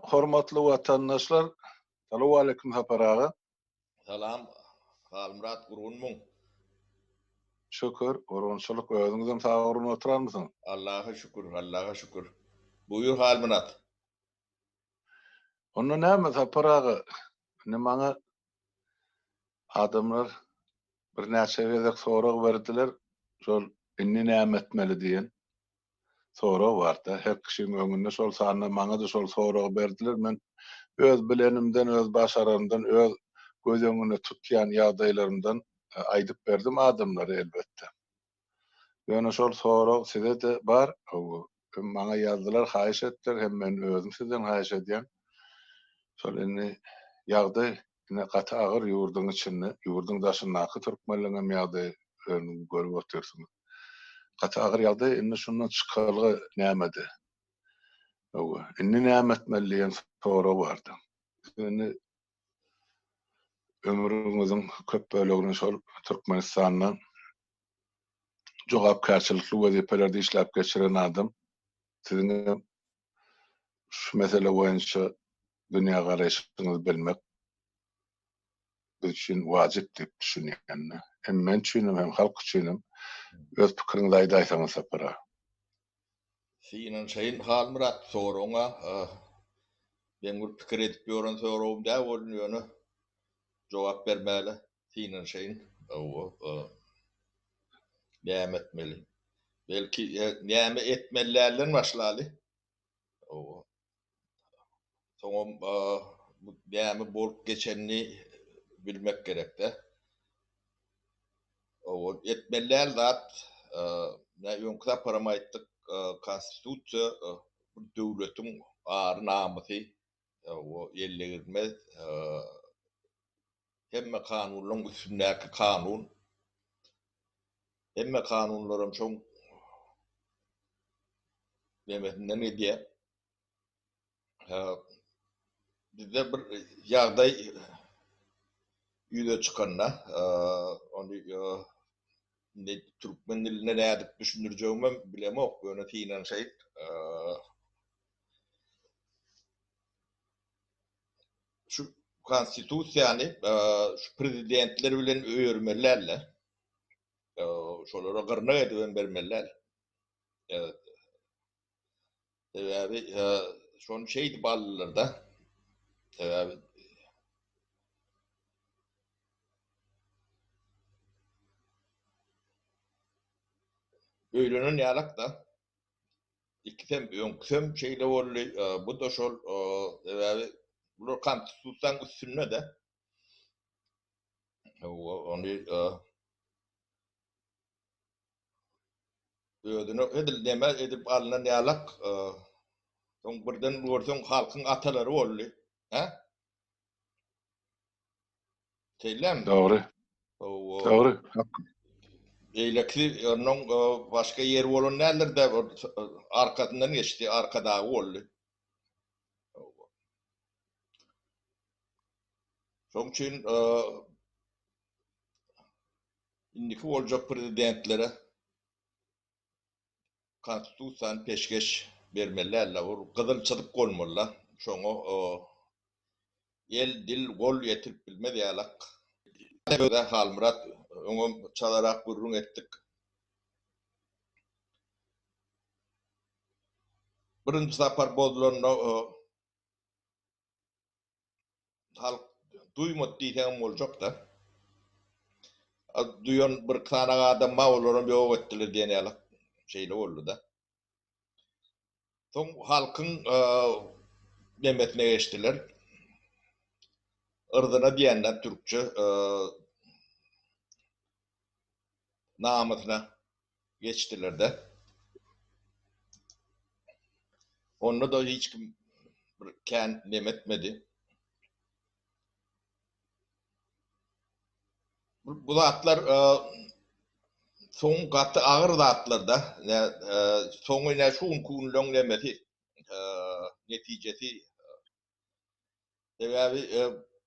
Hormatly watandaşlar, salamu aleyküm haparaga. Salam, Halmurat Gurunmun. Şükür, orunçuluk özüňizem sagyryn oturanmysyň? Allah'a şükür, Allah'a şükür. Buyur Halmurat. Onu näme haparaga? Maňa adamlar bir näçe gezek sorag berdiler. Şol inni näme etmeli diýen sorag barda. Her kişiň öňünde şol sany maňa da şol sorag berdiler. Men öz bilenimden, öz başarymdan, öz göz öňüne tutýan ýagdaýlarymdan aýdyp berdim adamlara elbetde. Ýöne şol sorag size de bar. Maňa ýazdylar, haýyş etdiler, hem men özüm sizden haýyş edýän. Şol indi ýagdaý ine gaty agyr ýurduň içinde, ýurduň daşyndaky türkmenleriň ýagdaý görüp otursunuz. Gaty agyr ýagdaý indi şundan çykaly nämedi? Indi näme etmeli diýen sorag bardy. Indi ömrüňiziň köp bölegini şol Türkmenistanyň jogapkärçilikli wezifelerde işläp geçiren adam. Siziň şu mesele boýunça dünýä garaşyňyzy bilmek biz üçin wajyp diýip düşünýän. Hem men üçin hem halk üçin öz pikiriňizi aýdaýsaňyz sapara. Sinen şeýin Halmurat soruňa ben bir pikir edip ýören soragym da bolýany. Jogap bermäli. Sinen şeýin näme etmeli? Belki näme etmelilerden başlaly. Soňam bu näme bolup geçenini bilmek gerek de. Etmeliler zat ýönkde param aýtdyk konstitusiýa döwletiň ary namysy ýerlegirmez hemme kanunlaryň üstündäki kanun hemme kanunlarym şoň demetinden edýär. Bizde bir ýagdaý ýüze çykanda onu ne türkmen diline nädip düşünürjegimi bilemok. Ýöne tinen şeý şu konstitusiýany şu prezidentler bilen öýürmelerle şolara gyrnak edip bermeler. Sebäbi şonu şeýdi ballar da. Sebäbi öýlenen ýalak da ikisem öňksem şeýle boldy. Bu da şol sebäbi bular konstitusiýaň üstünde de. Onu özüne edilmez edip alınan ýalak soň birden görseň halkyň atalary boldy. Ha? Seýlem. Dogry. Dogry. Eýleki onuň başga ýer bolan nälerде arkasyndan geçdi, arkadagy boldy. Şoň üçin indiki boljak prezidentlere konstitusiýany peşkeş bermelerle, gyzylçylyk bolmalylar. Şoňa el dil gol ýetirip bilmez ýalak. Böyle Halmurat öňüm çalarak gurrun etdik. Birinji sapar boldylarynda halk duýmat diýen boljak da. Duýan bir kanaga adam mawlaram ýok etdiler diýen ýalak şeýle boldy da. Soň halkyň demetine geçdiler. Irdyna diýenden türkçe namasyna geçdiler de. Onu da hiç kim kän demetmedi. Bu zatlar soň gaty agyr zatlar da. Soňy näme şu kunluň demeti netijesi. Sebäbi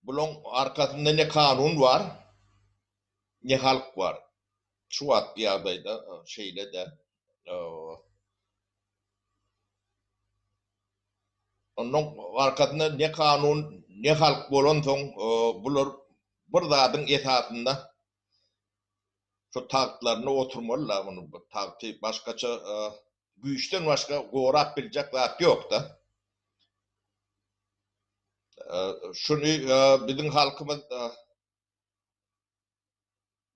bulan arkasynda ne kanun var, ne halk var. Şu wagt ýagdaýda şeýle de Onun arkasında ne kanun, ne halk bolan soň bular bir zatın esasında şu taktlarına oturmalılar bunu. Bu taktı başkaça güýçden başka gorap biljek zat yok da. Şunu bizim halkımız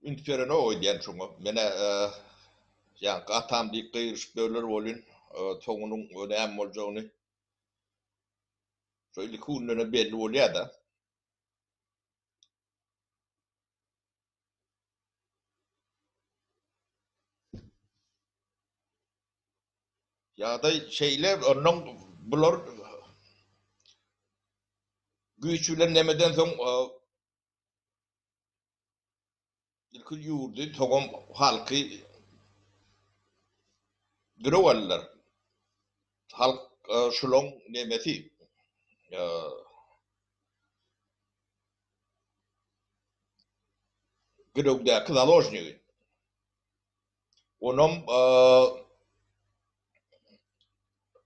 ünferene oýdýan şoňa. Mene ýa atam diýip gyrşyp böler bolýan, toňunyň önem boljagyny şöyle kunluna belli bolýar da. Ya da şeyler onun bular güýçüler nemeden soň ilki ýurdy togam halky girowalar. Halk şulon nemeti girowda zaложники. Onom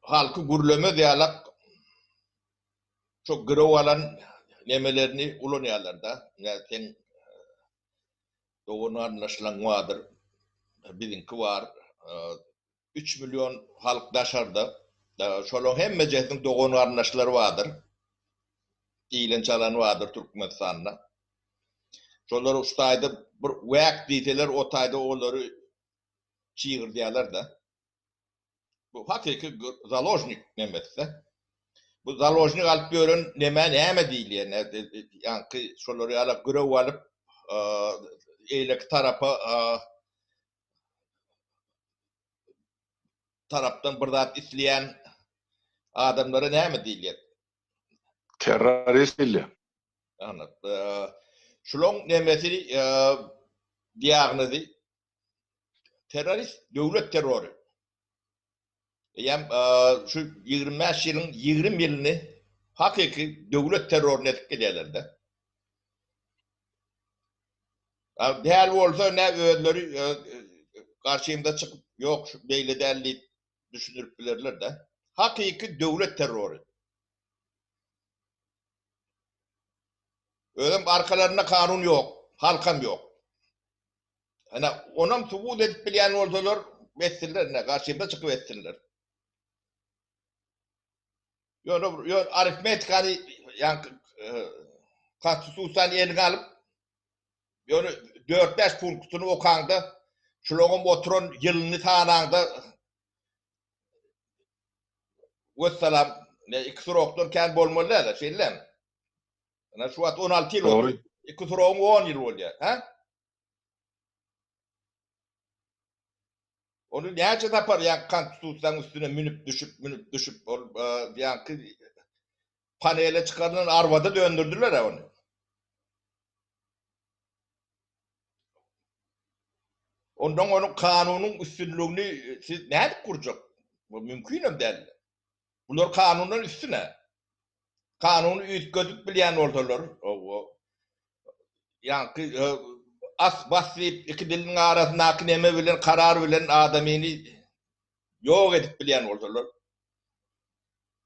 halky gürleme diýalak çok girow alan nemelerini ulanýarlar da. Sen doğru anlaşılan vardır. Bizimki var. 3 milyon halk daşarda. Şolon hemme jetin doğru anlaşılar vardır. İýlen çalan vardır Türkmenistan'da. Şolar ustayda bir wak diýseler o taýda olary çygyr diýerler da. Bu hakiki zaложник nemetse. Bu zaложник alyp gören näme diýilýär? Ýa-ni şolary alyp görew alyp eýleki tarapdan bir zat isleýän adamlara näme diýilýär? Terörist diýilýär. Anlat. Şulon nemesi diagnozy terörist, döwlet terrori. Ýam şu 25 ýylyň 20 ýylyny hakiki döwlet terroryny etip gelýärler-de. Däl bolsa ne özleri karşymda çykyp ýok şu beýle dälli düşünürip bilerler de. Hakiki döwlet terrori. Ödem arkalarında kanun yok, halkam yok. Hani onam subut edip bilýän bolsalar bestirler ne karşymda çykyp bestirler. Yo aritmetik hani yani konstitusiýany eline alıp ýöne 4-5 punktunu okaňda şuloňam oturan ýylyny tanaňda wessalam ne iki soroklar kän bolmalylar da şeýlem. Ana şu wagt 16 ýyl Doğru. oldu. İki sorogum 10 ýyl bolýar, ha? Onu näçe tapar ýa konstitusiýanyň üstüne minip düşüp ýa-ni panele çıkarılan arvada döndürdüler onu. Ondan onun kanunun üstünlüğünü siz näde kuracak? Bu mümkün değil. Bunlar kanunun üstüne. Kanunu üýtgedip bilýän bolsalar, ýa-ni basýyp iki diliniň arasyndaky neme bilen karar bilen adamyny ýok edip bilýän bolsalar.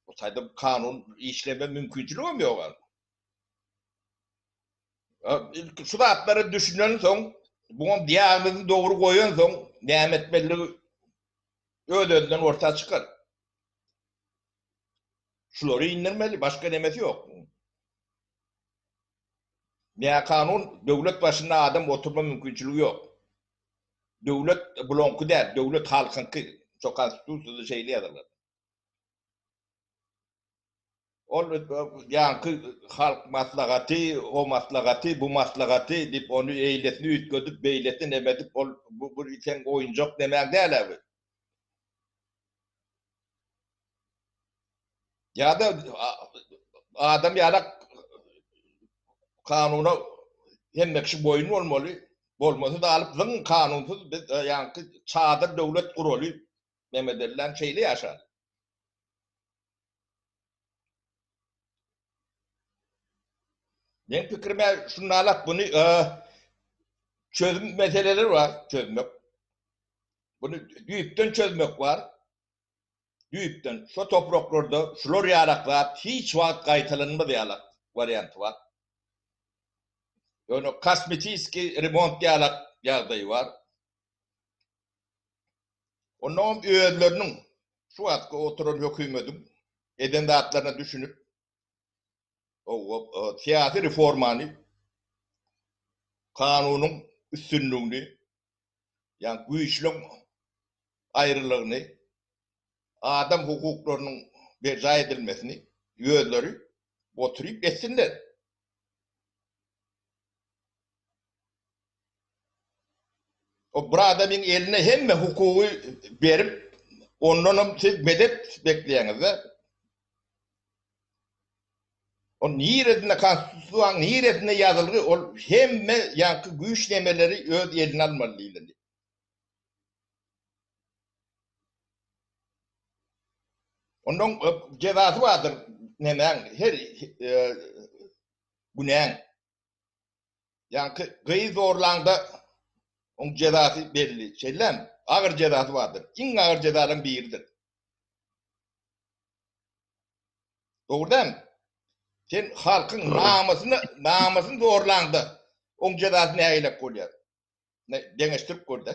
Bu taýda kanun işleme mümkinçiligim ýok. Şu zatları düşünen soň, buňa diýagnozy dogry goýan soň, näme etmeligi ödönden orta çykar. Şulary indirmeli, başka nemesi ýok. Näme kanun, döwlet başynda adam oturma mümkinçiligi ýok. Döwlet bulonky däl, döwlet halkynky, çok konstitusiýada şeýleýärler. Ol ýa-ni halk maslahaty, o maslahaty, bu maslahaty dip onu eýletini üýtgedip, beýleti neme dip bu iten oýunjak demek däl abi. Ya da adam ýa-da kanuna hemmekşi boyun bolmaly. Bolmasa da alyp zıň kanunsuz ýa-ni çadır döwlet guraly neme denilen şeýle ýaşar. Men pikirime şunu alat bunu çözüm meseleleri var, çözmek. Bunu düýpden çözmek var. Düýpden şu topraklarda şular ýalaklar hiç wagt gaýtalanma diýalak varianty var. Ýöne kosmetiski remont ýalak ýagdaýy var. Onuň öýleriniň şu wagtga oturan hökümetin eden zatlaryna düşünüp o siyasi reformany kanunyň üstünlüğini yani güýçlüň aýrylygyny adam hukuklarynyň berja edilmesini ýöleri oturup etsinler. O bir adamın eline hemme hukuky berip ondan siz medet bekleýäňiz we o niýeretine konstitusiýaň niýeretine ýazylgy ol hemme ýanky güýç nemeleri öz eline almaly diýildi. Ondan cezası vardır nemen her günäň ýanky gyý zorlanda on cezası belli. Şeýlem agyr cezası vardır. Iň agyr cezalardan biridir. Dogrudan sen halkyň namasyny zorlandy. On cezasy näýilek bolýar? Deňeşdirip gördi.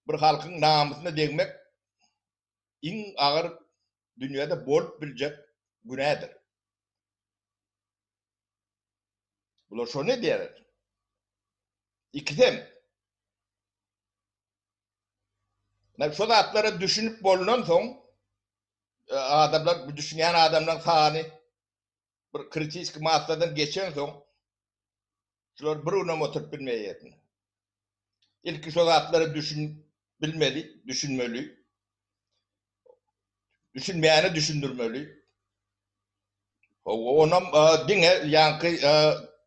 Bir halkyň namasyna degmek iň agyr dünýede bolup biljek günädir. Bular şo ne diýer? İkidem. Şu zatlara düşünüp bolunan soň adamlar, bu düşünýän adamlaryň sany bir kritik massadan geçen soň şular birine oturup bilmeýär. İlki şu zatlara düşünmeli. Düşünmeyeni düşündürmeli. Onam diňe ýanky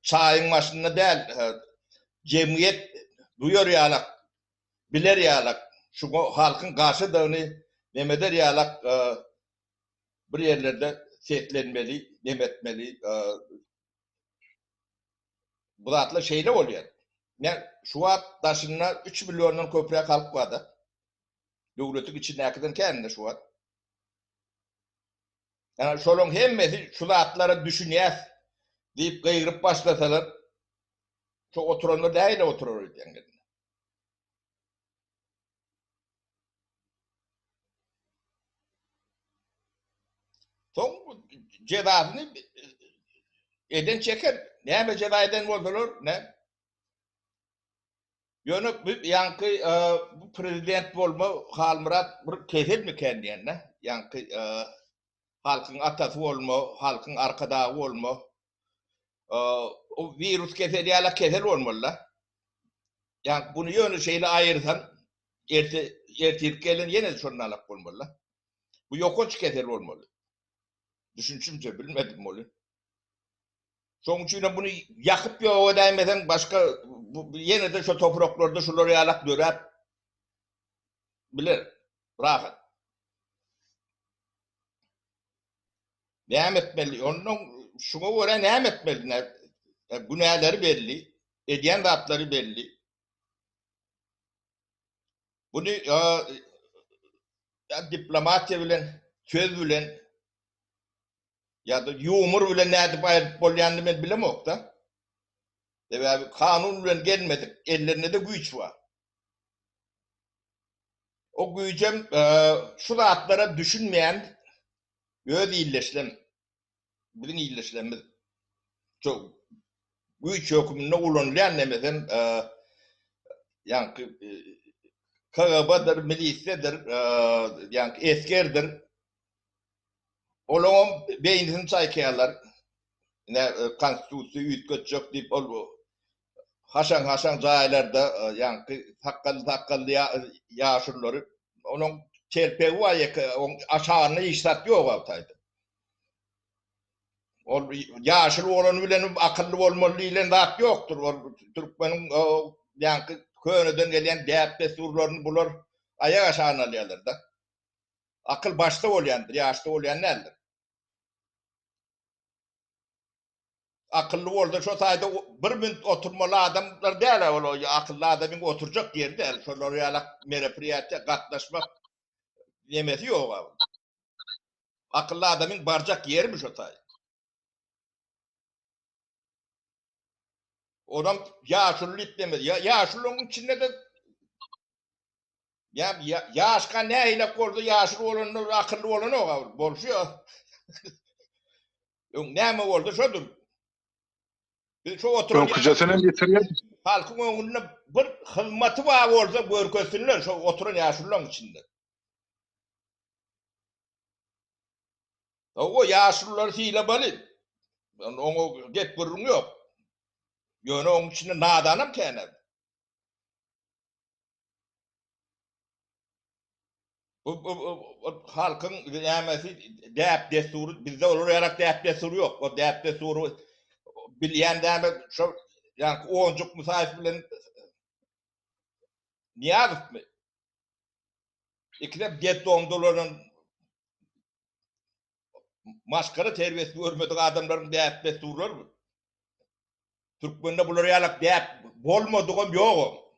çaýyň maşynyna däl jemgyýet duýar ýalak, biler ýalak, şu halkyň garşydygyny nemeder ýalak bir ýerlerde setlenmeli, demetmeli. Bu zatlar şeýle bolýar. Şu wagt daşyna 3 milyondan köprek halk barda. Döwletiň içindäkiden kände şu wagt. Yani şolun hemmesi şu zatlara düşünýär diýip gıyryp başlasalar şu oturanlar näyle oturar diýen. Soň cezasyny eden çeker. Näme ceza eden bolsalar ne? Ýöne ýanky bu prezident bolma Halmurat bir kesel mi kendiýen ne? Ýanky halkyň atasy bolma, halkyň arkadagy bolma. O virus kesel ýala kesel bolmaly. Yani bunu ýöne şeýle aýyrsan ertir gelen ýene şonu alak bolmaly. Bu ýokoç kesel bolmaly. Düşünçümçe bilmedim moly. Soň üçin bunu ýakyp ýok edämeden başga ýene de şu topraklarda şolary ýalak dörep biler. Rahat. Näme etmeli? Onuň şuňa görä näme etmeli? Günäleri belli, edýän zatlary belli. Bunu diplomatiýa bilen, söz bilen ýa-da ýumur bilen nädip aýryp bolýandy men bilemok da. Sebäbi kanun bilen gelmedik, ellerinde de güýç bar. O güýjem şu zatlara düşünmeýän öz illeşlem, biziň illeşlemimiz çok güýç hökümine ulanýan nemeden ýanky KGB'dir, milisiýadyr, ýanky eskerdir. Olam beýnini çaýkaýarlar. Konstitusiýa üýtgetjek diýip haşan jaýlarda ýanky takkally ýaşurlary onuň çelpegi var aşagyny işsat ýok awtaýdy. Ol ýaşyl bolan bilen akylly bolmaly diýilen zat ýokdur. Türkmeniň ýanky köneden gelen däp desurlaryny bular aýak aşagyna alýarlar da. Akyl başda bolýandyr, ýaşda bolýan nädir? Akıllı bolsa şo taýda 1 minut oturmaly adamlar däl ol akylly adamyň oturjak ýeri däl. Şolary ýalak merapiriýatda gatnaşmak nemesi ýok. akıllı adamın barcak yermiş o tay. Adam yaşlı itlemedi. Yaşlının içinde de yaşka ne ile kordu yaşlı olanı akıllı olanı o bolşuyor. Ne mi oldu şudur. Bir şu oturan Önkücesini bitiriyor. halkın önünde bir hizmeti var olsa görkösünler şu oturan yaşlıların içinde. O yaşlılar hile balin. Onu get burun yok. Yönü onun içinde nadanım kenem. Bu halkın yemesi deyip desturu bizde olarak deyip desturu yok. O deyip desturu bilyen deyip şu yani oncuk misafirlerin niyazıt mı? İkide get doğumluların maskara terbiyesi görmedik adamların deyip desturlar mı? Türkmen'de bunları yalak deyip bolmadığım yok.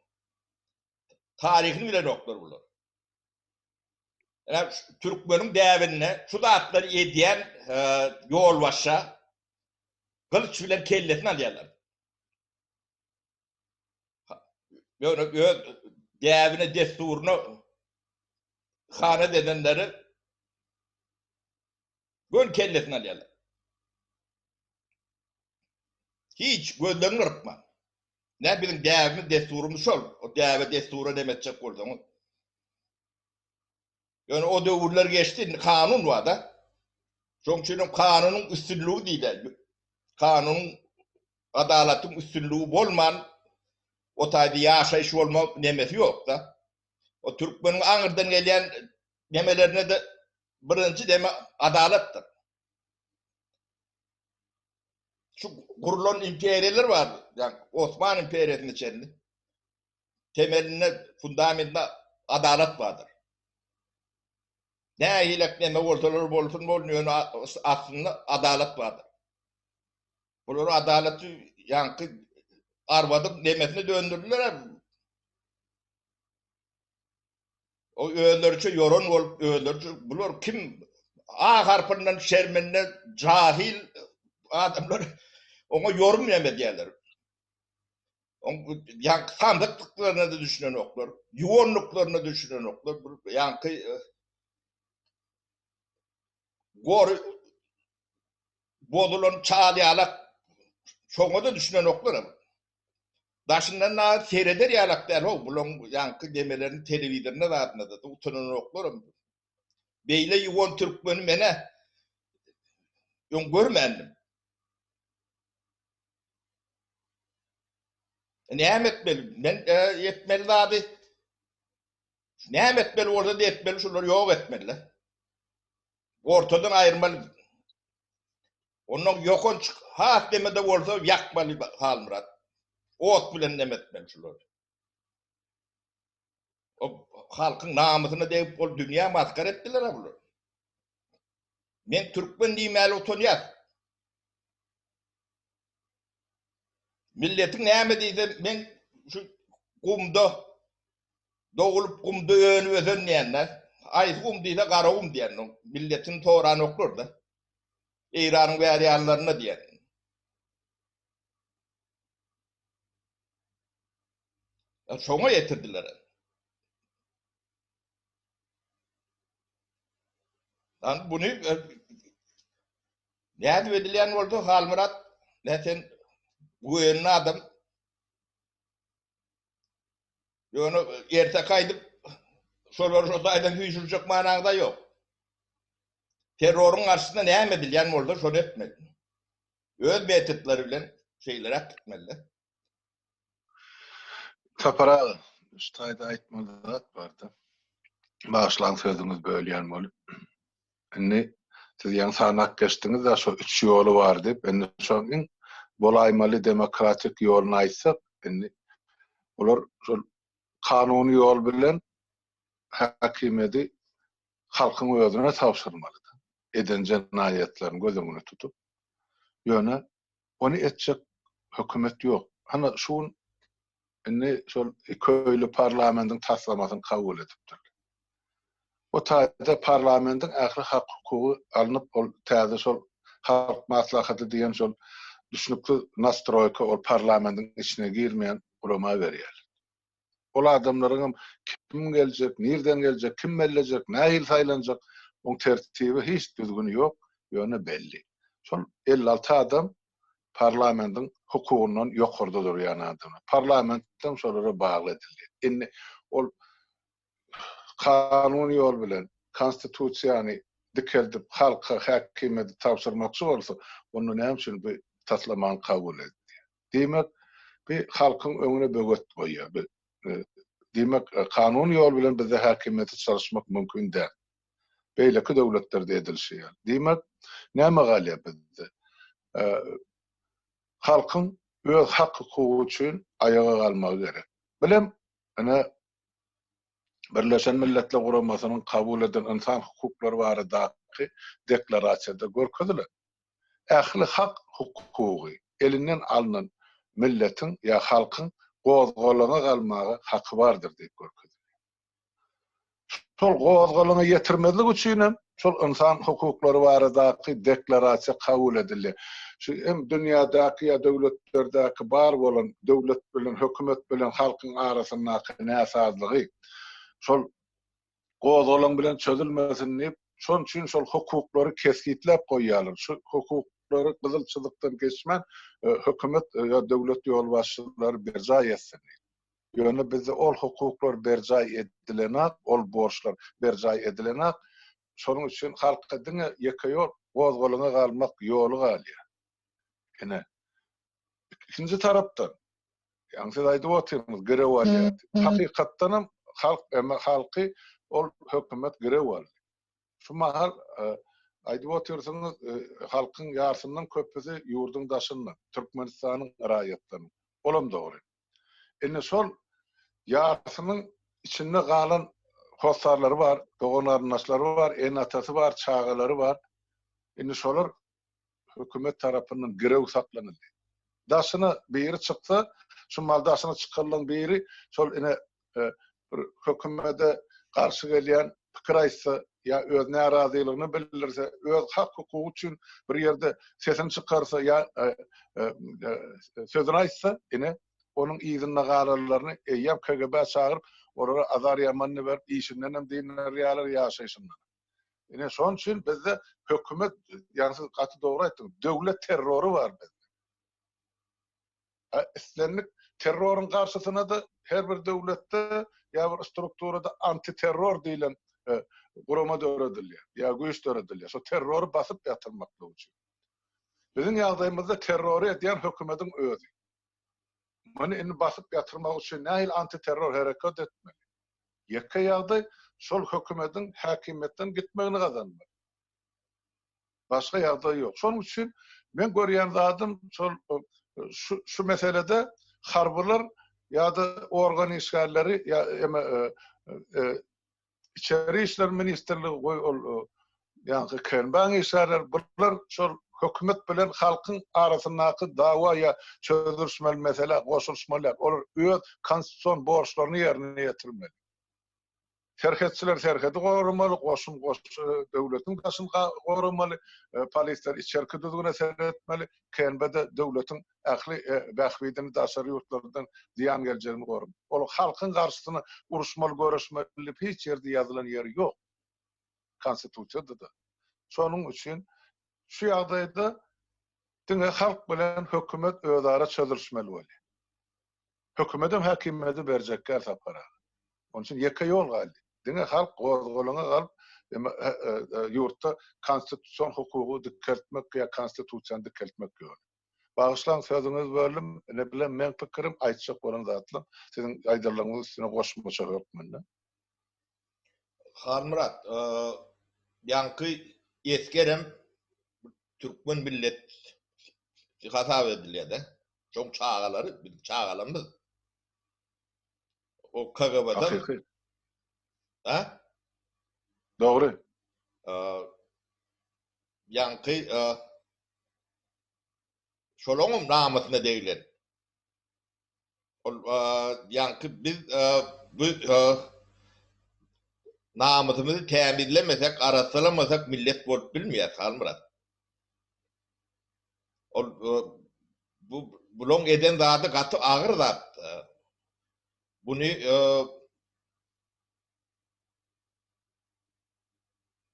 Tarihini bile yoklar bunlar. Yani Türkmen'in devinne şu dağıtları ediyen yol başa kılıç bilen kellesini alıyorlar. Böyle devine desturunu hane dedenleri göl kellesini alıyorlar. Hiç gözlerini ırpma. Ne bileyim devimi desturumuz ol. O devi desturu demetecek oldu. Yani o dövrler geçti. Kanun var da. Çünkü kanunun üstünlüğü değil. Kanunun adaletin üstünlüğü olman o tayda yaşayış olma nemesi yok da. O Türkmen'in ağırdan gelen demelerine de birinci deme adalettir. Şu kurulan imperiyalar var. Yani Osmanlı İmparatorluğu'nun içerisinde. Temeline, fundamentinde adalet vardır. Ne hilek neme olsun aslında adalet vardır. Bunları adaleti yankı arvadık nemesine döndürdüler. O öğülerçi yoron olup öğülerçi bunlar kim? A harfından şermenine cahil adamlar ona yorum yemediler. Yani sandıklıklarına da düşünen oklar, yoğunluklarına düşünen oklar, yani gor bodulan çağlayarak çoğuna da düşünen oklar ama. Daşından na seyreder yalak der o bulun yankı demelerini televizyonda dağıtına da utanan oklar ama. Beyle yoğun Türkmeni mene yon görmendim. Ne etmeli? Ben yetmeli abi. Ne etmeli orada da etmeli şunları yok etmeli. Ortadan ayırmalı. Onun yokun çık. Ha demede olsa yakmalı hal murat. Ot bilen demetmeli şunları. O halkın namusunu deyip o dünya maskar ettiler ha bunlar. Men Türkmen diyemeli otunyaz. Milletin ne deyse men şu kumda doğulup kumda öğünü özenleyenler. Ay kum değil de kara kum diyen. Milletin toğranı okur da. İran'ın veriyanlarına diyen. Şona getirdiler. Yani bunu ne edilen oldu Halmurat? Ne sen bu yönlü adam yönü erte kaydıp sorular hüyüşülecek manada yok. Terörün karşısında ne edilen oldu? Şunu etmedi. Öz metotları bilen şeyler etmeliler. Tapara üstayda aytmalı vardı. Bağışlan sözünüz bölüyen olup. Indi siz yan sanak geçtiniz da şu üç yolu var deyip indi şoň bolaymaly demokratik ýoluny aýtsak indi olar şol kanuny ýol bilen hakimeti halkyň özüne tapşyrmaly. Eden jenaýetlerini gözüňe tutup ýöne onu etjek hökümet ýok. Hana şu indi şol köýlü parlamentiň taslamasyny kabul edipdir. o taýda parlamentin ähli hak hukugy alınıp ol täze şol halk maslahaty diýen şol düşnükli nastroyka ol parlamentin içine girmeýän ulama berýär. Ol adamlaryň kim geljek, nerden geljek, kim mellecek, nähil saýlanjak, oň tertibi hiç düzgün ýok, ýöne belli. Şol 56 adam parlamentin hukugundan ýokarda durýan adamlar. Parlamentden şolara bagly edildi. Indi ol kanuny ýol bilen konstitusiýany dikeldip halka häkimeti tapşyrmakçy bolsa, onu näme üçin bu taslamany kabul etdi? Demek bir halkyň öňüne böget goýýar. Demek kanun ýol bilen bizde häkimeti çalışmak mümkin däl. Beýleki döwletlerde edilşýär. Demek näme galýar bizde? Halkyň öz hak hukugy üçin ayaga galmagy gerek. Bilem, ana Birleşen Milletler Guramasynyň kabul eden insan hukuklary baradaky deklarasiýada görkezdiler. Ähli hak hukugy elinden alınan milletin ya halkyň gozgalaňa galmagy haky bardyr diýip görkezdiler. Şol gozgalaňa ýetirmezlik üçin şol insan hukuklary baradaky deklarasiýa kabul edildi. Şu hem dünýädäki ya döwletlerdäki bar bolan döwlet bilen hökümet bilen halkyň arasyndaky näsazlygy şol gozgalaň bilen çözülmesin diýip şon üçin şol hukuklary keskitlep goýýarlar. Şu hukuklary gyzylçylykdan geçmen hökümet ya döwlet ýol başçylary berja etsin. Ýöne bizde ol hukuklar berja edilenak, ol borçlar berja edilenak. Şonuň üçin halka diňe ýeke ýol gozgalaňa galmak ýoly galýar. Ene ikinji tarapdan ýa-ni siz aýdyp oturýarsyňyz grew alýar. Hakykatdan hem halky ol hökümet grew alýar. Şu mahal aýdyp oturýarsyňyz halkyň ýarşyndan köpüsi ýurdun daşyndan, Türkmenistanyň raýatdan. Olam dogry. Ene şol ýarşynyň içinde galan hosarlary bar, dogan arnaşlary bar, en atasy bar, çağalary bar. Ene şolar hökümet tarapyndan grew saklanyldy. Daşyna biri çyksa, şu mal daşyna çykylan biri şol ene hökümete garşy gelýän pikir aýtsa ya öz närazylygyny bildirse, öz hak hukugy üçin bir ýerde sesini çykarsa ya sözüni aýtsa, ene onuň ýzyna garalaryny eýýäp KGB çağıryp, olara azar ýamanny berip, işinden hem dinler ýalar ýaşaýşynlar. Ene şon üçin bizde hökümet, ýani siz gaty dogry aýtdyňyz, döwlet terrory bar bizde. Islenlik terrorun karşısına da her bir döwletde ya bir strukturada anti-terror diýilen gurama döredilýär, ya güýç döredilýär. Şo terrory basyp ýatyrmakly üçin. Biziň ýagdaýymyzda terrory edýän hökümetiň özi. Many indi basyp ýatyrmak üçin nähil anti-terror herekat etmeli. Ýeke ýagdaý şol hökümetiň häkimetden gitmegini gazanmak. Başga ýagdaý ýok. Şonuň üçin men görýän zadym şol şu meselede harbylar ya da organ işgalleri ya İçeri İşler Ministerligi yani kenban işgaller bunlar şol hökümet bilen halkyň arasyndaky dawa ya çözülmeli mesele goşulmaly. Olar öz konstitusiýon borçlaryny ýerine ýetirmeli. Serhetçiler serheti gorumaly, goşum döwletiň daşyny gorumaly, polisler içerki düzgüne seretmeli, kenbede döwletiň ähli bähbidini daşary ýurtlardan ziýan geljegini gorum. Ol halkyň garşysyna uruşmaly, görüşmeli hiç ýerde ýazylan ýeri ýok. Konstitusiýada da. Şonuň üçin şu ýagdaýda diňe halk bilen hökümet özara çözülmeli bolýar. Hökümet hem häkimeti berjekler tapara. Onun için ýeke ýol galdy. Diňe halk gozgalaňa galyp ýurtda konstitusiýon hukugy dikeltmek ya konstitusiýany dikeltmek ýoly. Bagyşlaň sözüňiz bölüm, ne bilen men pikirim aýtjak bolan zatlar. Siziň aýdyrlaryňyz üstüne goşmaça ýokmyn. Hanmurat, ýanky eskerem Türkmen millet hasap edilýär-de. Şoň çağalary, biz çağalamyz. O KGB'den. Ha? Doğru. Ýanky şolaňym namasyna deýiler. Ol ýanky biz bu namazımızı teminlemesek, arasılamasak millet bolup bilmeýär Halmurat. Bu bulon eden zady gaty agyr zat. Bunu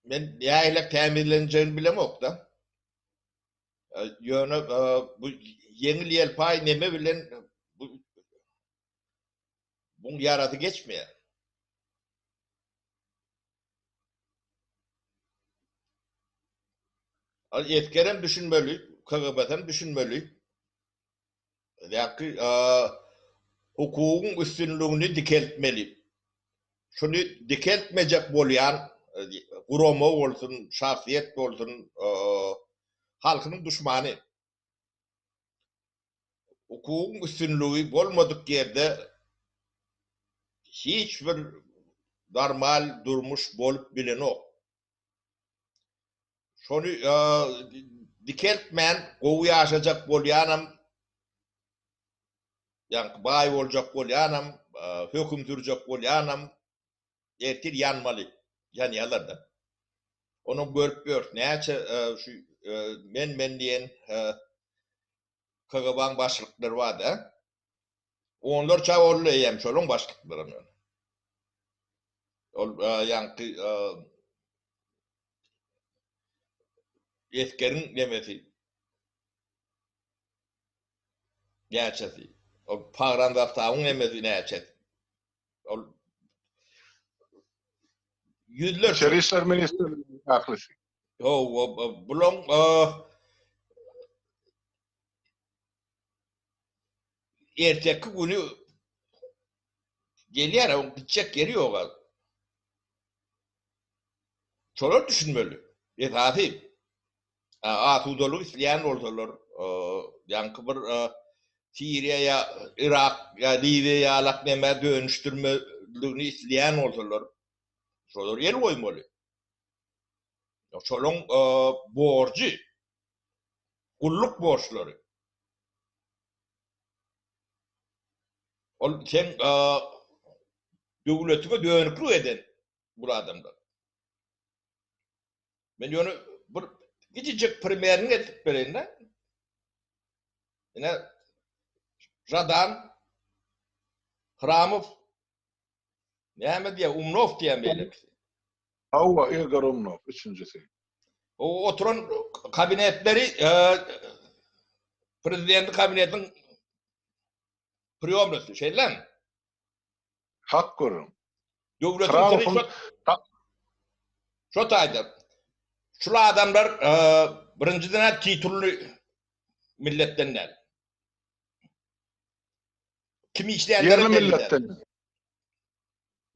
men ýaýla teminleneceğini bilemok da. Ýöne bu yeňil ýelpay neme bilen bu ýaraty geçmeýär. Etkerem düşünmeli, KGB'den düşünmeli. Ýa-ki hukukyň üstünlüğini dikeltmeli. Şunu dikeltmejek bolýan gurama bolsun, şahsiýet bolsun, halkynyň düşmany. Hukukyň üstünlügi bolmadyk ýerde hiç bir normal durmuş bolup bilenok. Şonu dikeltmän gowy ýaşajak bolýanam, ýa-ni baý boljak bolýanam, höküm sürjek bolýanam, ertir ýanmaly. Ýanýarlar da. Onu görüp gör. Näçe şu men diýen KGB'ň başlyklary bar da. Onlar çawurly ýem şolaň başlyklaryny. Ol ýa-ni Eskerin demesi. Näçesi. O pagranda taýyň emesi näçesi. Ol yüzlerce İçeri İşler Ministerliği haklısı. bulon erteki günü gelýär, o gidecek yeri ýok. Şolar düşünmeli. Etati. Atudalyk isleýän bolsalar, ýa-ni bir Siriýa ýa Irak ýa Libiýa ýalak näme dönüşdirmeligini isleýän bolsalar, şolar ýel goýmaly. Şolaň borjy, gulluk borçlary. Ol sen döwletine dönüklik eden bu adamlar. Men ýöne bir gidijek primerini etip bereň da. Ene Radan, Hramov, näme diýär, Umnov diýen beýle. Hava Igor Umnov, üçüncüsü. O oturan kabinetleri prezidenti kabinetinin priyomlusu şeyler. Hak görüm. Döwletiň şo taýda. Şula adamlar birinciden titully milletdenler. Kim işleyenleri Yerli belli. milletten.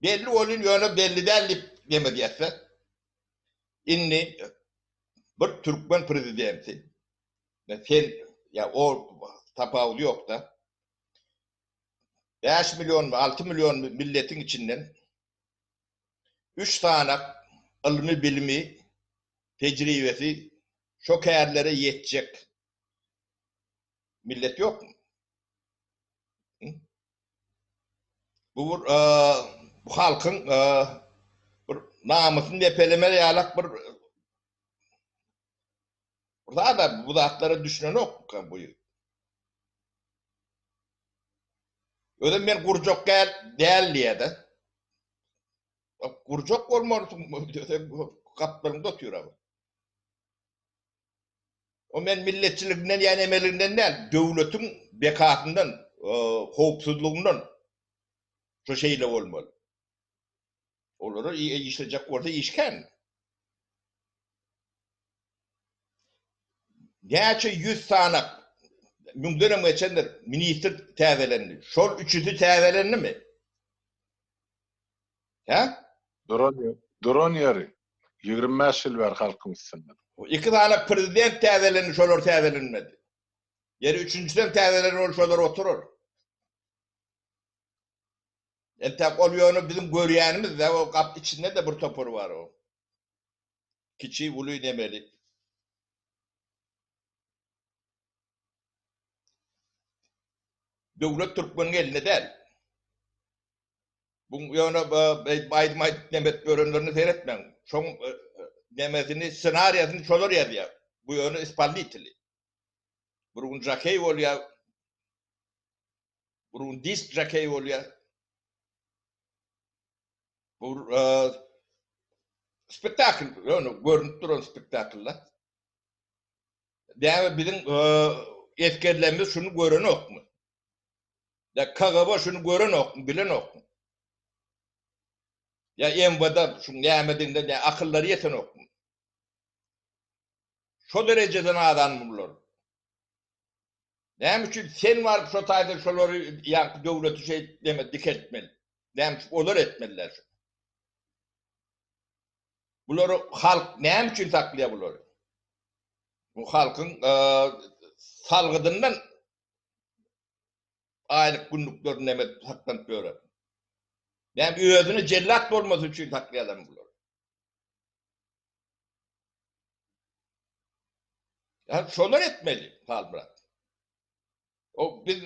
Belli olun ýöne belli däl deme diýse. Inni bir Türkmen prezidenti. Sen ya o tapawy ýok da. 5 milyon, 6 milyon milletin içinden 3 tane ilmi bilimi, tecrübesi çok yerlere yetecek millet yok mu? Bu halkın bir namusunu depelemeli yalak bir burada da bu zatları düşünen yok bu. Öyle ben kurcak değil diye de. Kurcak olmalısın. Kaplarında oturuyor abi. O men milletçiliğinden yani emelinden değil, devletin bekatından, hopsuzluğundan şu şeyle olmalı. Onları işleyecek orada işken. Gerçi 100 tane mündürüm geçenler minister təvələndi. Şol üçüsü təvələndi mi? Ha? Drone yeri. 25 yıl var halkımızsın. İki tane prezident təvələndi, şolar təvəlenmedi. Yeri üçüncüden təvələndi, şolar oturur. Entek oluyor bizim görýänimiz de o kap içinde de bir topur var o. Kiçi buluy demeli. Döwlet Türkmeniň eline däl. Bu ýöne baýdy demet görenlerini seyretmeň. Şoň demesini senaryosyny şolar ýazýar. Bu ýöne ispalytly. Burun jakey bolýar. Burun disk jakey bolýar. Bu spektakl, ýöne görünip duran spektakllar. Däme biziň etkenlerimiz şunu gören okmy? Ya KGB şunu gören okmy, bilen okmy? Ya embada şu nämediňde de akıllary ýeten okmy? Şo derejeden adam bular. Näme üçin sen var şo taýda şolary ýa döwleti şey deme diketmeli. Näme olar etmeliler. Bulary halk näme üçin saklaýar bular? Bu halkyň salgydyndan aylyk günlüklerini näme saklanyp ýörer. Näme özüni jellat bolmasy üçin saklaýarlar bular. Ya şolar etmeli halbrat. O biz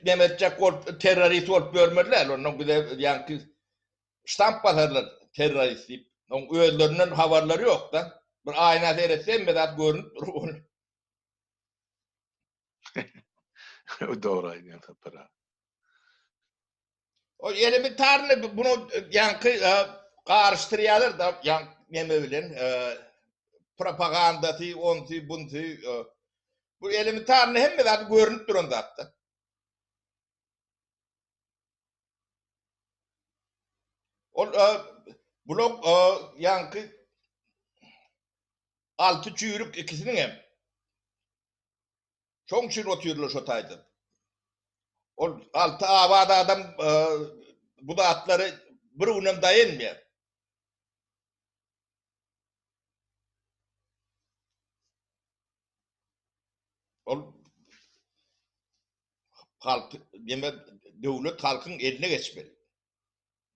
demetjek olup terörist olup görmediler. Onun bir de yani ştamp basarlar terörist deyip. Onun özlerinden haberleri yok da. Bir ayna seyretsem medat görünüp durur. O doğru aynen tabii. O elementarlı bunu yankı karıştırıyorlar da yani neme bilen propagandası, onsu, bunsu. Bu elementarlı hem medat görünüp durun da hatta. O blok yankı altı çüyrük ikisinin hem. Çok çür oturuyorlar şu tayda. O altı avada adam bu da atları bir unem dayanmıyor. O halk deme devlet halkın eline geçmeli.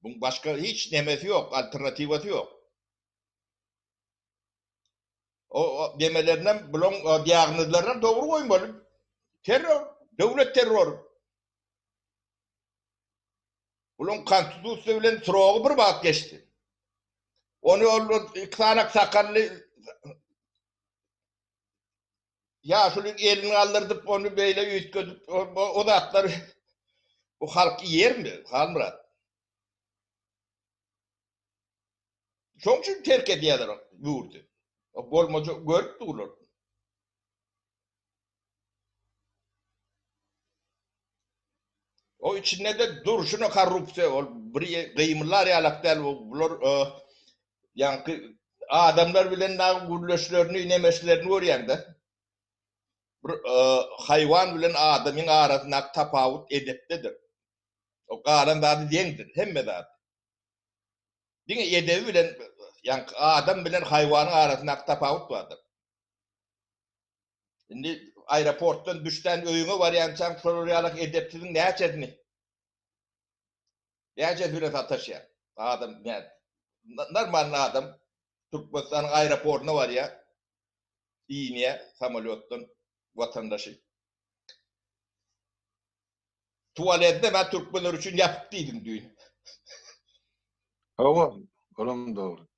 Bunun başka hiç nemesi yok, alternatifası yok. O demelerinden bulun diyagnozlarına doğru koymalı. Terör, devlet terörü. Bulun konstitusyon bilen sırağı bir bak geçti. Onu iksanak sakallı ya şunun elini aldırdıp onu böyle yüzgözüp o da atları bu halk yer mi? Halmurat. Çok için terk ediyorlar yurdu. O bolmaca görüp dururlar. O içinde de duruşuna korrupsiyon, o bir kıyımlar yalaklar, bunlar yani adamlar bilen gürleşlerini, inemeslerini görüyen de hayvan bilen adamın arasında tapavut edeptedir. O karan da değildir, hemme da. Dine edebi bilen, yani adam bilen hayvanın arasında tapavut vardır. Şimdi aeroporttan düşten öyüne var yani sen soruyalak edepsizin ne açedini? Ne açedini sataş ya? Adam yani normal adam Türkmenistan'ın aeroportuna var ya iğneye samolyottan vatandaşı. Tuvalette ben Türkmenler için yaptıydım düğün. Oğlum doğru.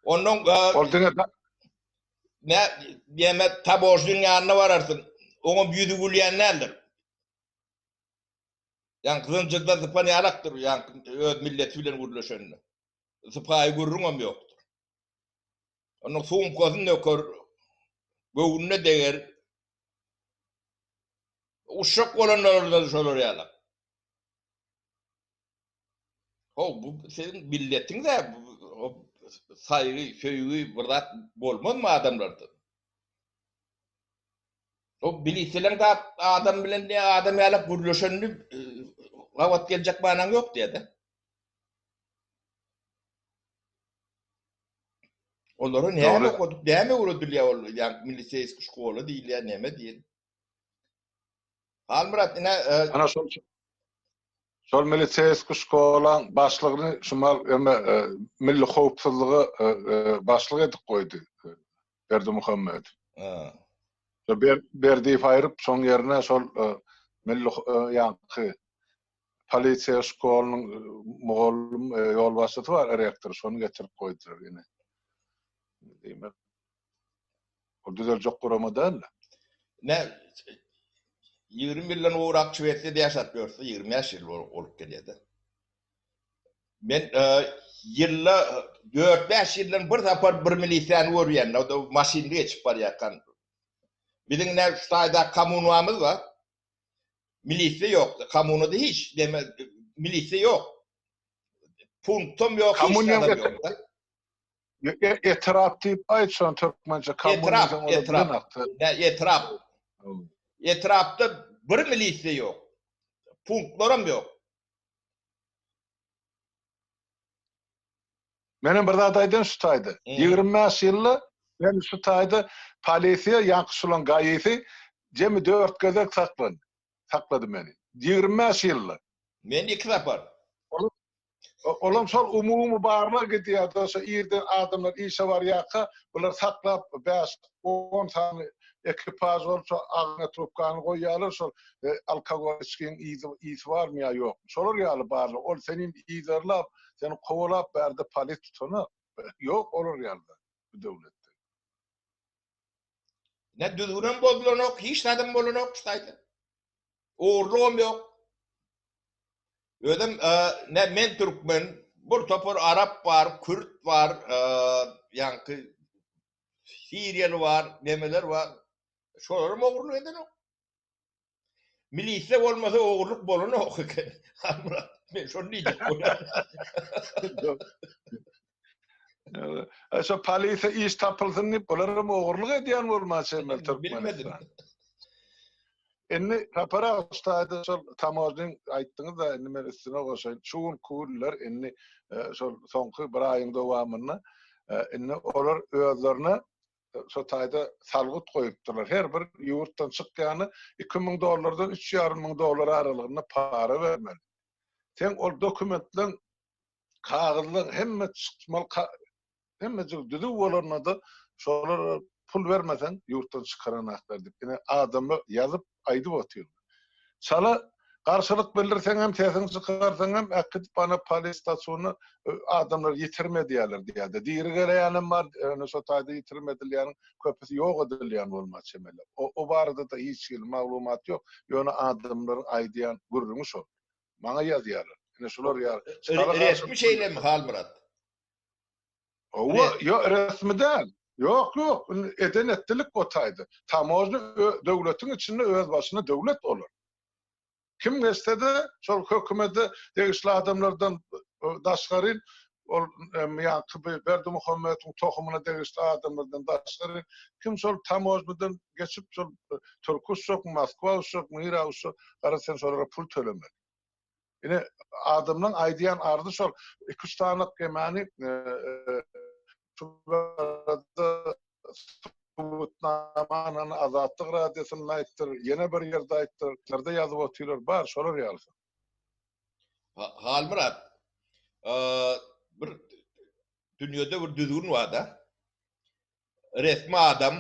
Onun Ordine ne diyeme taborcunun yanına vararsın. Onun büyüdü gülüyen nedir? Yani kızıncıkta zıpanı yalaktır. Yani öz milleti bilen gürleşenine. Zıpayı gürrün yoktur. Onun soğum kozun yoktur. Göğününe değer. Uşak olanlar orada şolar yalak. Bu senin milletin de saygı, söygü, bırak bolmaz mı adamlarda? O bilisilen de adam bilen de adam yalak gürleşenini kavat gelecek banan yok diye de. Onları neyme okuduk, neyme uğradılar ya oğlu, yani milise eski şkola değil ya, neyme değil. Halmurat yine... Ana şol milise eski şkolan başlığını şumal milli howpsuzlygy başlyk edip koydu. Berdi Muhammed. Berdi aýryp şoň ýerine şol milli ýankı polisiýa şkolunyň mugallim ýol başçysy bar, rektor, şonu getirip goýdylar ýene. Diýmek. O düzeljek gurama däl. Ne 20 milyon uğrak çüvetli yaşat görse 20 yaş yıl olup geliydi. Ben yılla 4-5 yıldan bir tapar bir milisyen görüyen, o da maşinli geçip var yakan. Bizim ne şurada kamunuamız var. Milisye yok. Kamunuda hiç deme milisye yok. Punktum yok, hiç adam yok. Etraf diýip aýtsan türkmençe kommunizm Etraf. Etrafta bir milisye yok. Punktlarım yok. Benim bir dadaýdan şu taýdy. 25 ýylly ben şu taýdy polisiýa ýankyşylan gaýysy jemi 4 gezek saklady meni. 25 ýylly. Men 2 tapar. Olam şol umumy barlar gidýär, şo ýerden adamlar işe var ýaka, bular saklap 5-10 tane ekipaj bolup şo agyna trupkany goýýarlar, şol alkogol içkiň iýsi barmy ýa ýok. Şolar ýaly barlar. Ol senin iýzarlap, seni kowalap berdi polis tutany. Ýok, olar ýaly bu döwletde. Ne düzgün bozulanok, hiç adam bolanok ştaýdy. Oğurluğum yok. Ödüm ne men Türkmen, bir topar Arap var, Kürt var, yankı Siriyeli var, nemeler var. Şolarım oğurluğu eden o. Milisye olmasa oğurluk bolunu o. Ben şunu diyeceğim. Şo polisiýa iş tapylsyn diýip bolarym oğurluk edýän bolmasa Türkmen. Bilmedim. Enni tapara ustady şol tamoznyň aýtdyňyz da enni men üstüne goşaýyn. Şuň kuller enni şol soňky bir aýyň dowamyny enni olar özlerine şo taýda salgyt goýupdylar. Her bir ýurtdan çykýany $2000 $3,500 aralygynda para bermeli. Sen ol dokumentleň kagızlyň hemme çykmal hemme düzü bolarna da şolar pul vermesen ýurtdan çykaran aklar diýip ene adamy ýazyp aýdyp oturýar. Şala garşylyk bildirseň hem sesini çykarsaň hem akıt bana polis stasiýonyny adamlar ýetirmediýärler diýýärdi. Diýeri geleýänem bar, şo taýda ýetirmediler, köpüsi ýok edilýän bolmaç emele. O barada da hiç maglumat ýok. Ýöne adamlaryň aýdýan gurrunu şol. Maňa ýazýarlar. Ene şolar ýa. Resmi şeyle mi Halmurat? Owa ýok resmi däl. Yok. Eden ettilik o taýdy. Tamozny döwletiň içinde öz başyna döwlet bolar. Kim gestede şol hökümeti degişli adamlardan daşgaryn ol ýa-da Berdimuhammedowyň tohumuna degişli adamlardan daşgaryn kim şol tamoznydan geçip şol Türkçok, Moskwa, Mira, garasan şolara pul tölemeli. Ine adamdan aýdýan ardy şol 2-3 tane gemany Subutnamanın Azatlyk radiosyny aýtdyr, ýene bir ýerde aýtdyr, ýerde ýazyp oturýar, bar, şolar ýaly. Halmurat, bir dünýede bir düzgün var da, resmi adam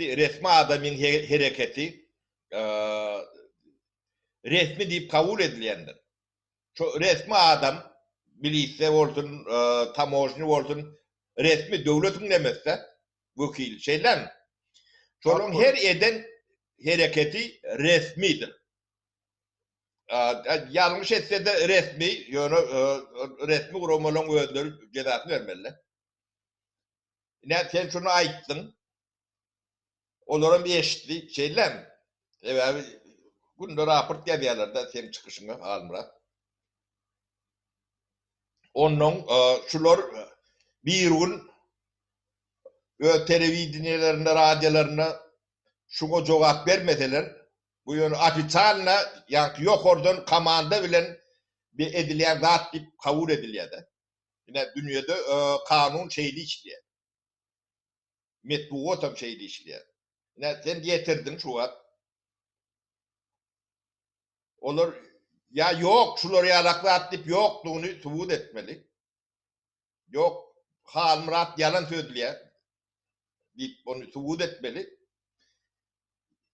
resmi adamın hereketi resmi diýip kabul edilýändir. Şu resmi adam milisye bolsun, tamozny bolsun, resmi döwletiň demezse, wekil şeyler. Şolun her eden hereketi resmidir. Yanlış etse de resmi, ýöne resmi guramalyň özleri jezasyny bermeliler. Ne sen şunu aýtdyň. Olaryň bir eşitli şeyler. Evet, bunda raport ýazýarlar da sen çykyşyňa Halmurat. Onun şular bir gün televiziýalarynda, radiolarynda şuňa jogap bermeseler, bu ýöne ofiçialna ýa-da ýokardan komanda bilen bir edilýän zat diýip kabul edilýär. Ine dünýede kanun şeýli işleýär. Metbuatam şeýli işleýär. Ine sen ýetirdiň şu wagt. Olar ya yok, şular ýalaklat diýip ýokdugyny subut etmeli. Yok, Halmurat yalan söýdülýär. Diýip onu subut etmeli.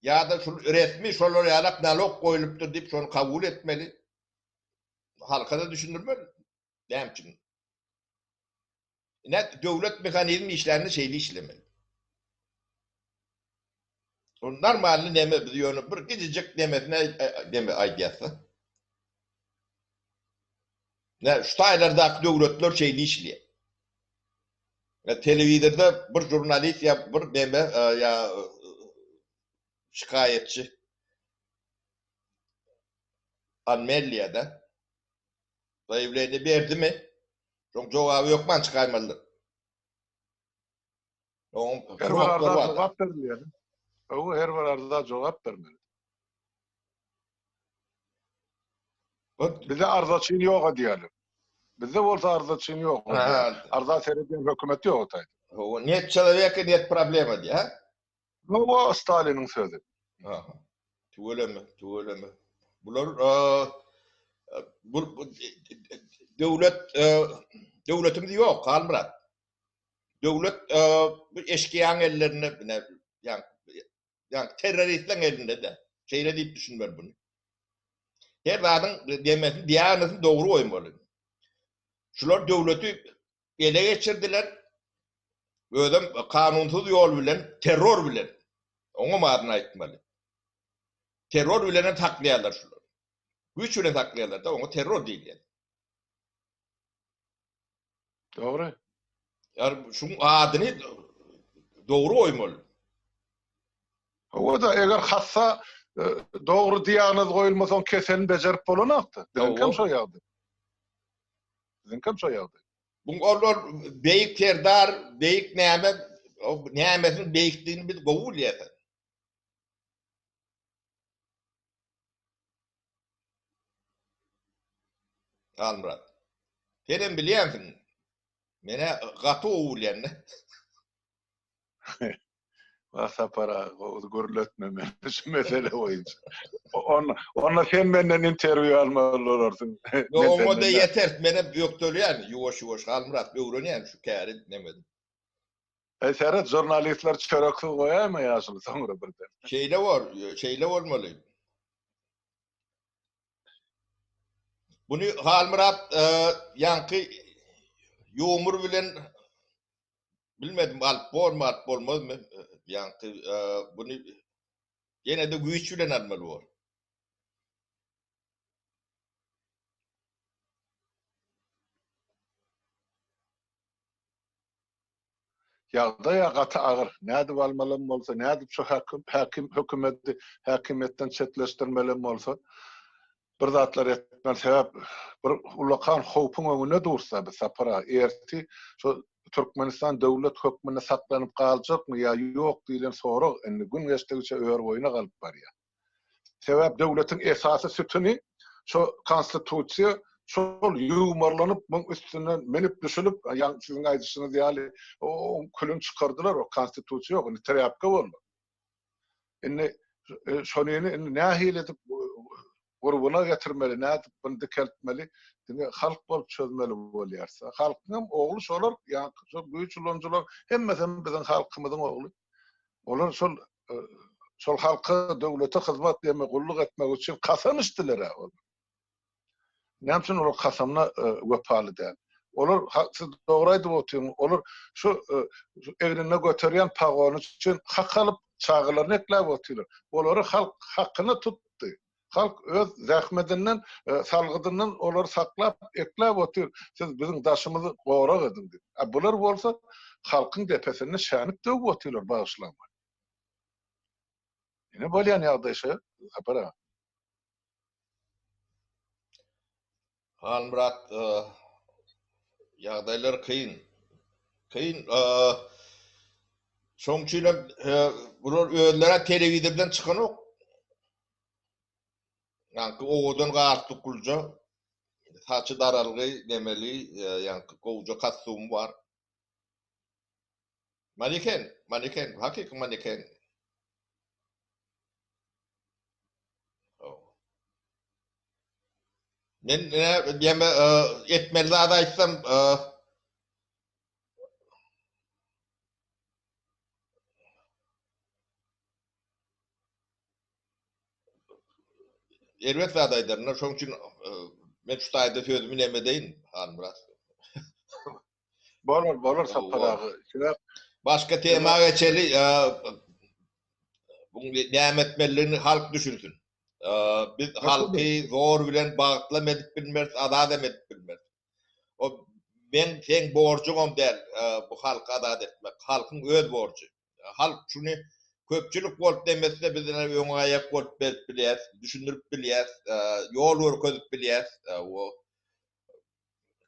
ya da şu resmi şolar yalak nalog koyulupdur deyip şonu kabul etmeli. Halka da düşündürmeli. Demçin. Ne devlet mekanizmi işlerini şeyli işlemeli. Onlar normalde neme biliyor, bir gidecek demesine deme aydiyası. Ne şu taylardaki devletler şeyli işliyor. Televizyonda bir jurnalist ya bir deme ya şikayetçi Anmelya'da evlerini verdi mi? Çok cevabı yok man çıkarmalı. Onun Her kırmakları arada vardı. cevap vermeli. O her arada cevap vermeli. Bize arzaçın yok diyelim. Bizde olsa arzaçın yok diyelim. Arza seyreden hükümet yok otaydı. O net человека нет проблемы diye. O Stalin'in sözü. Aha. Tuğulemi. Bunlar bu devletimiz yok kalmırat. Devlet bu eşkıyan ellerine yani teröristlerin elinde de. Şeyle deyip düşünmüyorum bunu. Her adın demesin, diyanetini doğru oymalı. Şular devleti ele geçirdiler. Ödem kanunsuz yol bilen, terör bilen. Ona mı adına etmeli? Terör bilene taklayalar şular. Güç bile taklayalar da ona terör değil yani. Doğru. Yani şunun adını doğru oymalı. O da eğer hassa doğru diyanız koyulmasa on keselin becerip bolanaktı. Bizim kim so yağdı? Bizim kim so yağdı? Bunlar beyik terdar, beyik neyme, o neymesin beyikliğini bir kovul yeter. Almırat. Senin biliyor musun? Mene katı oğul yani. Vasa para görületmeme şu mesele oyuncu. Ona sen benden interview almalı olursun. Ona da yeter. Mene yok yani. Yuvaş Almırat. Bir uğrun yani şu kâri demedim. Seret jurnalistler çörekli koyar mı yaşlı sonra birden? Şeyle olmalı. Bunu Halmırat yankı yoğumur bilen bilmedim alp olmaz mı? Yankı bunu yine de güç bilen almalı var. Ya da ya katı ağır. Ne adı almalım olsa, ne adı şu hakimiyetten çetleştirmelem olsa, bir zatlar etmen sebep bir ulakan hopun önüne dursa bir sapara erti şu Türkmenistan devlet hükmüne saklanıp kalacak mı ya yok diyen soru indi gün geçtikçe öğür oyuna kalıp var ya. Sebep devletin esası sütünü şu konstitusiya şol yumarlanıp bunun üstünden menip düşülüp yani sizin aydısınız yani o külün çıkardılar o konstitusiya yok. Ni terapka olma. Inni şonu ne hile edip grubuna getirmeli, ne edip bunu dikeltmeli, halk bolup çözmeli bolýarsa. Halkyň oğlu şolar, yani şol büyük ulonjular, hemmeden bizim halkymyzyň oğlu. Olar şol halky döwlete hyzmat diýme gulluk etmek üçin kasam içdiler. Näme üçin olar kasamna wepaly däl? Olar siz dogry aýdyp otyryň. Olar şu egrine göterýän pagony üçin hak alyp çağılaryny ekläp otyrlar. Olary halk hakyny tutdy. Halk öz zähmetinden, salgydynyň olary saklap ekläp otyr. Siz bizim daşymyzy gowrak edin diýip. Bular bolsa halkyň depesine şanyp döwüp otyrlar bagyşlama. Ine bolýan ýagdaýşa apara. Halmırat ýagdaýlar kıyın. Şoňçyla bular özlere telewiziordan çykan ok. Yani oğudan garty kulja saçy daralygy demeli yani gowja kostyum var. Maneken, hakiki maneken. Men diyeme etmeli zada aýtsam elbet adaylarına şoň üçin men şu taýda sözümi näme deýin Hanmurat. Bolar saparagy. Başka tema geçeli bu nämetmellerini halk düşünsün. Biz halky zor bilen bagtlamedik bilmez, adat emedik bilmez. O ben sen borcum der bu halka adat etmek. Halkın öz borcu. Halk şunu köpçülük bolup demese bizden öňe bolup bilýär, düşündirip bilýär, ýol görkezip bilýär, o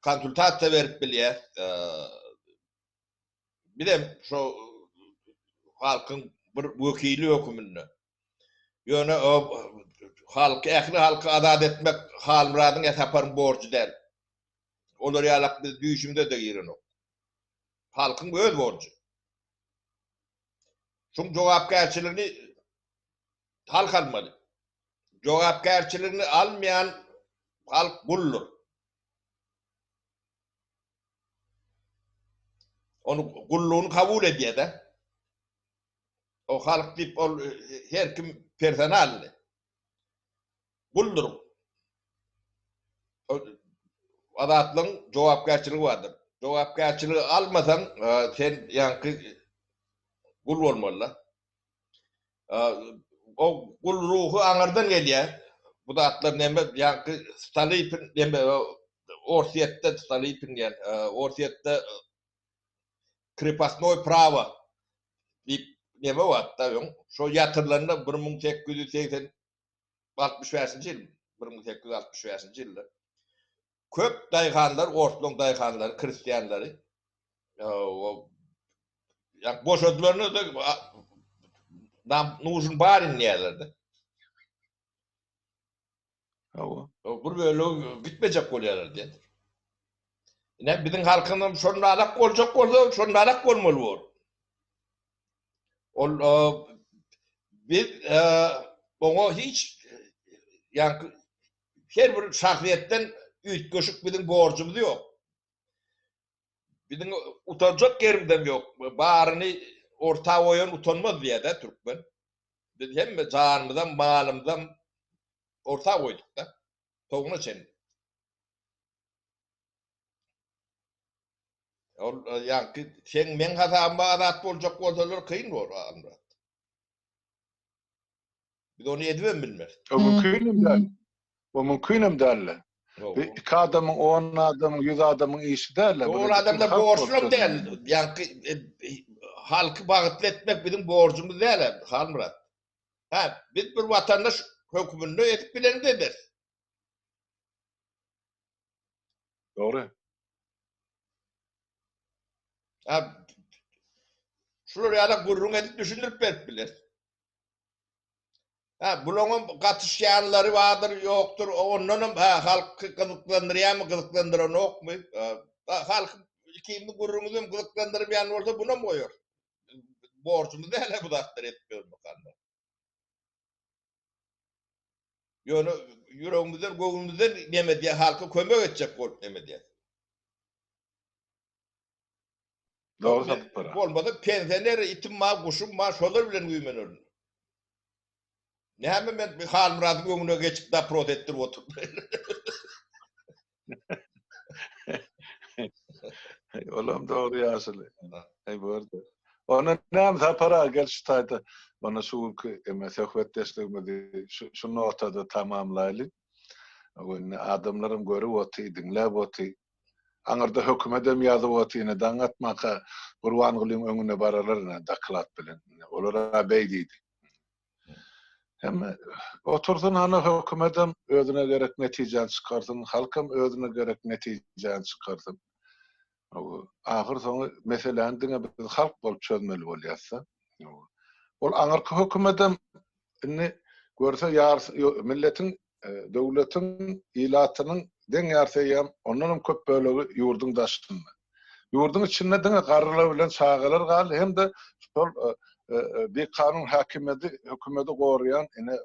konsultasiýa berip bilýär. Bilem şu halkın bir wekili hökümünde. Ýöne o halky ähli halka adat etmek Halmuradyň esaparyn borcu der. Olar ýalak biz düýşümde de giren o. Halkın öz borcu. Şoň jogapkärçiligini halk almaly. Jogapkärçiligini almayan halk guldur. Onu gulluğunu kabul edýär de. O halk dip ol her kim personalny. Guldur. Adatlyň jogapkärçiligi bardyr. Jogapkärçiligi almasaň sen ýanky gul bolmaly. O gul ruhu aňardan gelýär. Bu da atlar näme ýanky Stalypin näme Orsiýetde Stalypin diýen Orsiýetde krepostnoy prawo dip näme wagtda ýok. Şo ýatyrlarynda 1865-nji ýyl 1865-nji ýylda köp daýhanlar, ortodoks daýhanlar, kristianlary ýa boşadlaryny da nam nujun barin ýerlerde. Bu böyle bitmeyecek bolýarlar diýer. Ine biziň halkynyň şonda alak boljak bolsa, şonda alak bolmaly bol. Ol biz oňa hiç ýanky her bir şahsiýetden üýtgeşik biziň borjumuz ýok. Biziň utanjak yerimden ýok. Baryny orta oýan utanmaz diýär-de türkmen. Biz hemme janymyzdan, malymyzdan orta koyduk da. Toğuna çen. Yani sen men hatamma adat boljak bolsalar kıyın bol Anmurat. Biz onu edibem bilmez. O mümkünem derler. İki adamın, 10 adamın, 100 adamın işi derler. O adamlar borçlum değil. Yani halkı bağıtlı etmek bizim borcumuz değil Anmurat. Biz bir vatandaş hükümünü etip bilen dedir. Doğru. Şuraya ýa-da gurrun edip düşünürüp berip biler. Buloňun gatışýanlary bardyr, ýokdur. Ondan halky gyzyklandyrýarmy, gyzyklandyran okmy? Halk ikindi gurrunuzym gyzyklandyrmaýan bolsa buna mı goýar? Borcumuz däle bu datlar etip bermek. Ýöne ýüregimizden, göwümizden näme diýär, halka kömek etjek bolup näme diýär. Doğru sapara. Bolmada pensioner itim ma, guşum ma, şolar bilen güýmenör. Näme men Halmuradyň öňüne geçip da prot etdirip oturup. Olam doğru ýaşyly. Bu arada. Ona näme sapara gel şu taýda bana şu söhbetdeşligimizi şu notada tamamlaýly. Adamlarym görüp oty, dinläp oty. Aňarda hökümetem ýazyp otyny daňatmaka Gurbangulyň öňüne baralaryna daklat bilen. Olara beýdidi. Hem oturdun ana hökümetem özüne gerek netijeni çykardyn, halkam özüne gerek netijeni çykardyn. Ahir soňy meseleň diňe biz halk bolup çözmeli bolýarsa, ol aňarky hökümetem inni görse milletiň, döwletiň, ilatynyň deň ýarsaýam ondan köp bölegi ýurdun daşynda. Ýurdun içinde diňe garrylar bilen çagalar gal hem de şol bir kanun hakimiyeti hükümeti goruyan ine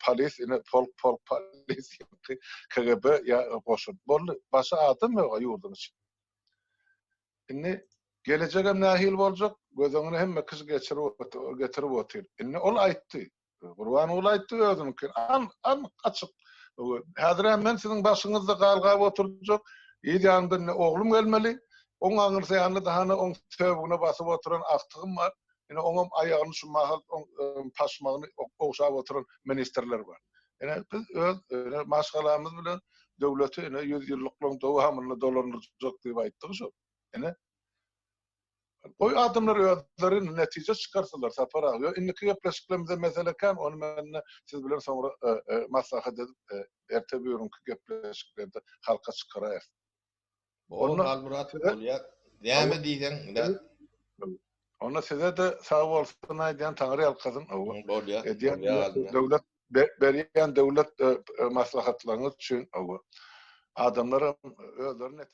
polis ine polk polis KGB ya koşup bolly başa adam ýok ýurdun içinde. Inni gelecegem nähil boljak gözüňe hemme kız getirip otyr. Inni ol aýtdy. Qurban ulaytdy özümkin. An açyk. Häzir men siziň başyňyzda galgap oturjak. Ýa-da oglum gelmeli. Oň aňyrsaýany daha oň söwüne basyp oturan aktygym var. Ene oňam aýagyny şu mahal paşmagyny oňşap oturan ministrler bar. Ene biz öz maşgalamyz bilen döwleti ene 100 ýyllyk dowamyny dolandyrjak diýip aýtdyk şo. Ene oy adamlar özlerini netije çıkarsalar sapar ağıyor. İnniki gepleşiklerimizde mesele kan onu men siz bilen sonra maslahat edip ertebiyörünkü gepleşiklerde halka çıkarayız. Onu Almurat bolýar. Näme diýsen? Ona size de sağ olsun aýdýan Taňry alkazyn. Bolýar. Döwlet berýän döwlet maslahatlaryňyz üçin adamlar özlerini